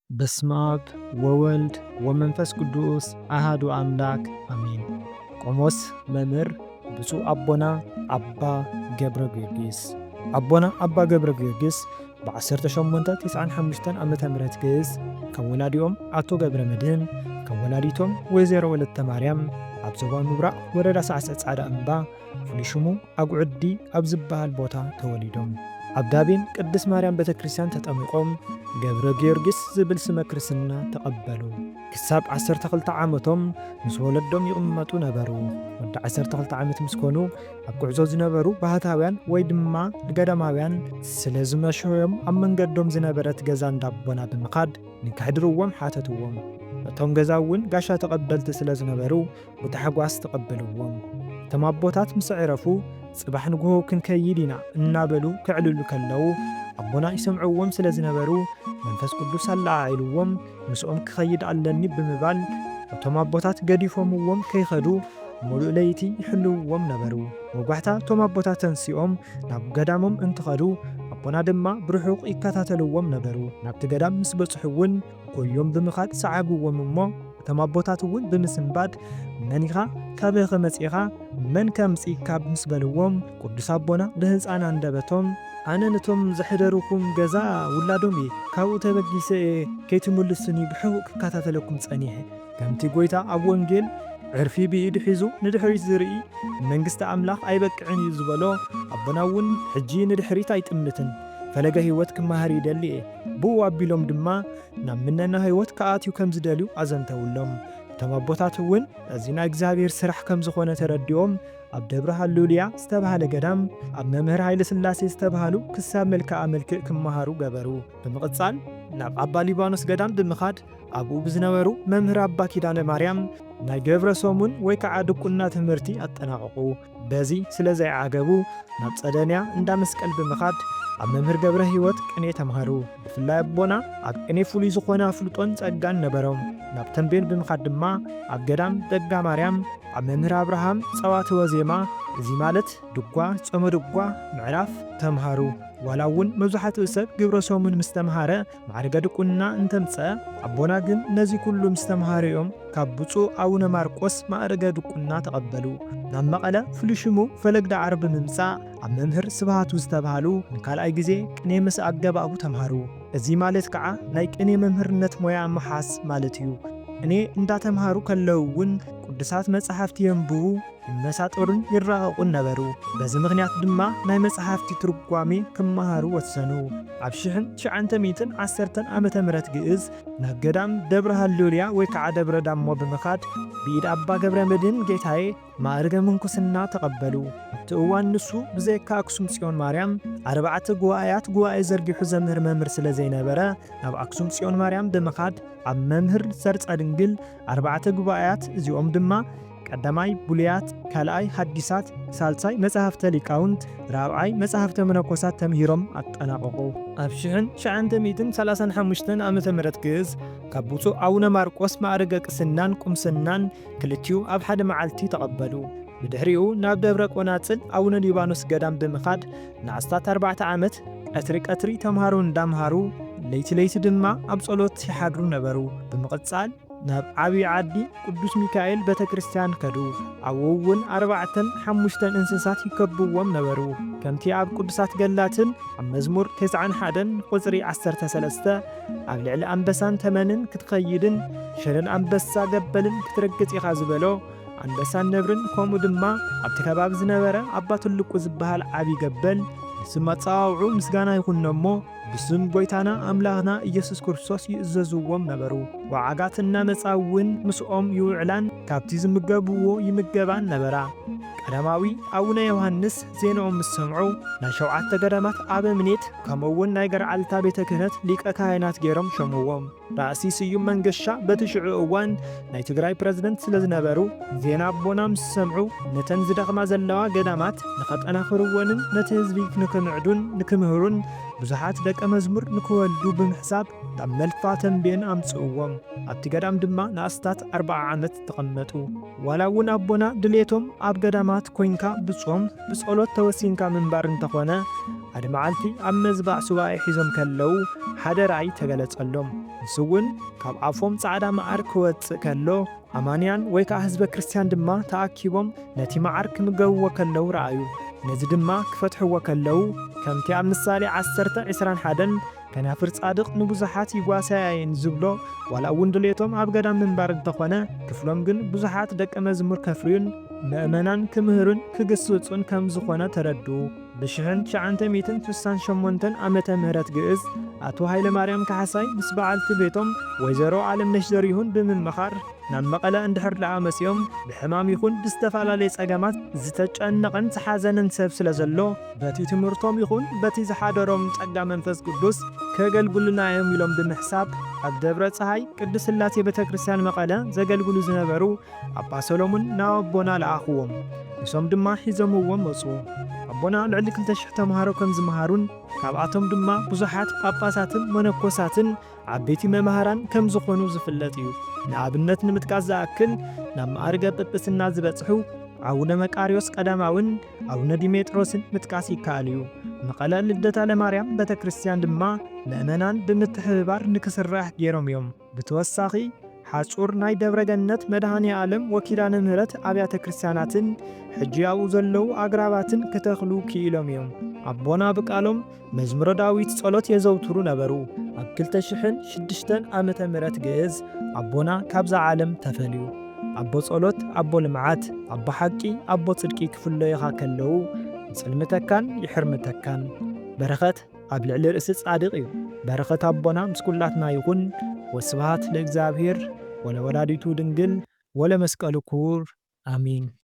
በስመ አብ ወወልድ ወመንፈስ ቅዱስ አሐዱ አምላክ አሜን። ቆሞስ መምህር ብፁዕ አቦና አባ ገብረ ጊዮርጊስ። አቦና አባ ገብረ ጊዮርጊስ በ1895 ዓመተ ምህረት ግዕዝ ከም ወላዲኦም አቶ ገብረ መድህን ከም ወላዲቶም ወይዘሮ ወለተ ማርያም ኣብ ዞባ ምብራቕ ወረዳ ሳዕሰ ጻዕዳ እምባ ፍሉይ ሽሙ ኣጉዕዲ ኣብ ዝበሃል ቦታ ተወሊዶም ኣብ ዳቤን ቅድስት ማርያም ቤተ ክርስቲያን ተጠሚቖም ገብረ ጊዮርጊስ ዝብል ስመ ክርስትና ተቐበሉ። ክሳብ 12 ዓመቶም ምስ ወለዶም ይቕመጡ ነበሩ። ወዲ 12 ዓመት ምስ ኮኑ ኣብ ጉዕዞ ዝነበሩ ባህታውያን ወይ ድማ ገዳማውያን ስለ ዝመሸዮም ኣብ መንገዶም ዝነበረት ገዛ እንዳቦና ብምኻድ ንከሕድርዎም ሓተትዎም። እቶም ገዛ እውን ጋሻ ተቐበልቲ ስለ ዝነበሩ ብታሕጓስ ተቐበልዎም። እቶም ኣቦታት ምስ ዕረፉ ጽባሕ ንግሆ ክንከይድ ኢና እናበሉ ክዕልሉ ከለዉ ኣቦና ይሰምዕዎም ስለ ዝነበሩ መንፈስ ቅዱስ ኣላዓኢልዎም ምስኦም ክኸይድ ኣለኒ ብምባል እቶም ኣቦታት ገዲፎምዎም ከይኸዱ ሙሉእ ለይቲ ይሕልውዎም ነበሩ። ወጓሕታ እቶም ኣቦታት ተንሲኦም ናብ ገዳሞም እንትኸዱ ኣቦና ድማ ብርሑቕ ይከታተልዎም ነበሩ። ናብቲ ገዳም ምስ በጽሑ እውን ኮዮም ብምኻድ ሰዓብዎም እሞ እቶም ኣቦታት እውን ብምስንባድ መኒኻ ካበኸ መጺኻ መን ከምጺካ ምስ በልዎም ቅዱስ ኣቦና ብህፃን አንደበቶም ኣነ ነቶም ዘሕደሩኩም ገዛ ውላዶም እየ ካብኡ ተበጊሰ ከይትምልስኒ ብሕቡእ ክከታተለኩም ጸኒሐ ከምቲ ጎይታ ኣብ ወንጌል ዕርፊ ብኢድ ሒዙ ንድሕሪት ዝርኢ መንግስቲ ኣምላኽ ኣይበቅዕን እዩ ዝበሎ ኣቦና እውን ሕጂ ንድሕሪት ኣይጥምትን ፈለገ ህይወት ክመሃር ይደሊ እየ ብኡ ኣቢሎም ድማ ናብ ምነና ህይወት ከኣትዩ ከም ዝደልዩ ኣዘንተውሎም። እቶም ኣቦታት እውን እዚ ናይ እግዚኣብሔር ስራሕ ከም ዝኾነ ተረዲኦም ኣብ ደብረ ሃሌሉያ ዝተባሃለ ገዳም ኣብ መምህር ሃይለ ሥላሴ ዝተባሃሉ ክሳብ መልክዓ መልክዕ ክመሃሩ ገበሩ። ብምቕጻል ናብ ኣባ ሊባኖስ ገዳም ብምኻድ ኣብኡ ብዝነበሩ መምህር ኣባ ኪዳነ ማርያም ናይ ገብረ ሰሙን ወይ ከዓ ድቁና ትምህርቲ ኣጠናቐቑ። በዚ ስለ ዘይዓገቡ ናብ ጸደንያ እንዳ መስቀል ብምኻድ ኣብ መምህር ገብረ ሕይወት ቅኔ ተምሃሩ። ብፍላይ ኣቦና ኣብ ቅኔ ፍሉይ ዝኾነ ኣፍልጦን ጸጋን ነበሮም። ናብ ተንቤን ብምኻድ ድማ ኣብ ገዳም ደጋ ማርያም ኣብ መምህር ኣብርሃም ጸዋትወ ዜማ እዚ ማለት ድጓ፣ ጾመ ድጓ፣ ምዕራፍ ተምሃሩ። ዋላ እውን መብዛሕትኡ ሰብ ግብረ ሰሙን ምስ ተምሃረ ማዕርገ ድቁና እንተምጽአ ኣቦና ግን ነዚ ኩሉ ምስ ተምሃሪኦም ካብ ብፁዕ ኣቡነ ማርቆስ ማዕርገ ድቁና ተቐበሉ። ናብ መቐለ ፍሉይ ሽሙ ፈለግ ዳዕሮ ብምምጻእ ኣብ መምህር ስብሃቱ ዝተባሃሉ ንካልኣይ ግዜ ቅኔ ምስ ኣገባቡ ተምሃሩ። እዚ ማለት ከዓ ናይ ቅኔ መምህርነት ሞያ መሓስ ማለት እዩ። እኔ እንዳተምሃሩ ከለዉ እውን ቅዱሳት መጽሓፍቲ የንብቡ ይመሳጠሩን ይራቐቑን ነበሩ። በዚ ምኽንያት ድማ ናይ መጽሓፍቲ ትርጓሜ ክመሃሩ ወሰኑ። ኣብ 1910 ዓመተ ምህረት ግዕዝ ናብ ገዳም ደብረ ሃሌሉያ ወይ ከዓ ደብረ ዳሞ ብምኻድ ብኢድ ኣባ ገብረ መድህን ጌታዬ ማዕርገ ምንኩስና ተቐበሉ። ኣብቲ እዋን ንሱ ብዘይካ ኣክሱም ጽዮን ማርያም 4 ጉባኤያት ጉባኤ ዘርጊሑ ዘምህር መምህር ስለ ዘይነበረ ናብ ኣክሱም ጽዮን ማርያም ብምኻድ ኣብ መምህር ሰርጸ ድንግል 4 ጉባኤያት እዚኦም ድማ ቀዳማይ ቡልያት፣ ካልኣይ ሐዲሳት፣ ሳልሳይ መጽሕፍተ ሊቃውንት፣ ራብዓይ መጽሕፍተ መነኮሳት ተምሂሮም ኣጠናቐቑ። ኣብ 1935 ዓመተ ምህረት ግዕዝ ካብ ብፁዕ ኣቡነ ማርቆስ ማዕርገ ቅስናን ቁምስናን ክልቲኡ ኣብ ሓደ መዓልቲ ተቐበሉ። ብድሕሪኡ ናብ ደብረ ቆናጽል ኣቡነ ሊባኖስ ገዳም ብምኻድ ንኣስታት 4 ዓመት ቀትሪ ተምሃሮ እንዳምሃሩ ለይቲ ለይቲ ድማ ኣብ ጸሎት ይሓድሩ ነበሩ። ብምቕጻል ናብ ዓብዪ ዓዲ ቅዱስ ሚካኤል ቤተ ክርስቲያን ከዱ። ኣብኡ እውን 4-5 እንስሳት ይከብዎም ነበሩ። ከምቲ ኣብ ቅዱሳት ገላትን ኣብ መዝሙር 91 ቁጽሪ 13 ኣብ ልዕሊ ኣንበሳን ተመንን ክትኸይድን ሽርን ኣንበሳ ገበልን ክትረግጽ ኢኻ ዝበሎ ኣንበሳን ነብርን ከምኡ ድማ ኣብቲ ከባቢ ዝነበረ ኣባ ትልቁ ዝበሃል ዓብዪ ገበል ንስም ኣጸዋውዑ ምስጋና ይኹኖ እሞ ብስም ጎይታና ኣምላኽና ኢየሱስ ክርስቶስ ይእዘዝዎም ነበሩ። ወዓጋት እናመጻውን ምስኦም ይውዕላን ካብቲ ዝምገብዎ ይምገባን ነበራ። ቀዳማዊ ኣቡነ ዮሐንስ ዜናኦም ምስ ሰምዑ ናይ 7 ገዳማት ኣበምኔት ከምኡውን ናይ ገርዓልታ ቤተ ክህነት ሊቀ ካህናት ገይሮም ሸምዎም። ራእሲ ስዩም መንገሻ በቲ ሽዑ እዋን ናይ ትግራይ ፕረዝደንት ስለ ዝነበሩ ዜና ኣቦና ምስ ሰምዑ ነተን ዝደኽማ ዘለዋ ገዳማት ንኸጠናኽርዎንን ነቲ ህዝቢ ንክምዕዱን ንክምህሩን ብዙሓት ደቀ መዝሙር ንክወልዱ ብምሕሳብ ናብ መልፋ ተንቤን ኣምጽእዎም። ኣብቲ ገዳም ድማ ንኣስታት 40 ዓመት ተቐመጡ። ዋላ እውን ኣቦና ድሌቶም ኣብ ገዳማት ኮይንካ ብጾም ብጸሎት ተወሲንካ ምንባር እንተኾነ ሓደ መዓልቲ ኣብ መዝባዕ ሱባኤ ሒዞም ከለዉ ሓደ ራእይ ተገለጸሎም። ንሱ እውን ካብ ኣፎም ጻዕዳ መዓር ክወፅእ ከሎ ኣማንያን ወይ ከዓ ህዝበ ክርስቲያን ድማ ተኣኪቦም ነቲ መዓር ክምገብዎ ከለዉ ረኣዩ። ነዚ ድማ ክፈትሕዎ ከለዉ ከምቲ ኣብ ምሳሌ 10:21 ከናፍር ጻድቕ ንብዙሓት ይጓሳያየን ዝብሎ ዋላ እውን ድሌቶም ኣብ ገዳም ምንባር እንተኾነ ክፍሎም ግን ብዙሓት ደቀ መዝሙር ከፍርዩን ምእመናን ክምህሩን ክግስጹን ከም ዝኾነ ተረድኡ። ብ1968 ዓመተ ምህረት ግዕዝ ኣቶ ሃይለማርያም ካሕሳይ ምስ በዓልቲ ቤቶም ወይዘሮ ዓለምነሽ ዘሪሁን ብምምኻር ናብ መቐለ እንድሕር ደኣ መጺኦም ብሕማም ይኹን ብዝተፈላለየ ጸገማት ዝተጨነቐን ዝሓዘነን ሰብ ስለ ዘሎ በቲ ትምህርቶም ይኹን በቲ ዝሓደሮም ጸጋ መንፈስ ቅዱስ ከገልግሉና እዮም ኢሎም ብምሕሳብ ኣብ ደብረ ፀሃይ ቅድስት ሥላሴ ቤተ ክርስቲያን መቐለ ዘገልግሉ ዝነበሩ ኣባ ሰሎሞን ናብ ኣቦና ለኣኽዎም። ንሶም ድማ ሒዞምዎም መጹ። ኣቦና ልዕሊ 2,000 ተምሃሮ ከም ዝመሃሩን ካብኣቶም ድማ ብዙሓት ጳጳሳትን መነኮሳትን ዓበይቲ መምሃራን ከም ዝኾኑ ዝፍለጥ እዩ። ንኣብነት ንምጥቃስ ዝኣክል ናብ ማዕርገ ጵጵስና ዝበጽሑ ኣቡነ መቃርዮስ ቀዳማውን ኣቡነ ዲሜጥሮስን ምጥቃስ ይከኣል እዩ። መቐለ ልደታ ለማርያም ቤተ ክርስቲያን ድማ ምእመናን ብምትሕብባር ንክስራሕ ገይሮም እዮም። ብተወሳኺ ሓጹር ናይ ደብረ ገነት መድኃኔ ዓለም ወኪላነ ምህረት ኣብያተ ክርስቲያናትን ሕጂ ኣብኡ ዘለዉ ኣግራባትን ክተኽሉ ክኢሎም እዮም። ኣቦና ብቃሎም መዝሙረ ዳዊት ጸሎት የዘውትሩ ነበሩ። ኣብ 2006 ዓመተ ምህረት ግዕዝ ኣቦና ካብዛ ዓለም ተፈልዩ። ኣቦ ጸሎት፣ ኣቦ ልምዓት፣ ኣቦ ሓቂ፣ ኣቦ ጽድቂ ክፍለዩኻ ከለዉ ይጽልምተካን ይሕርምተካን። በረኸት ኣብ ልዕሊ ርእሲ ጻድቕ እዩ። በረኸት ኣቦና ምስ ኩላትና ይኹን። ወስብሃት ለእግዚአብሔር ወለወላዲቱ ድንግል ወለመስቀሉ ክቡር አሜን።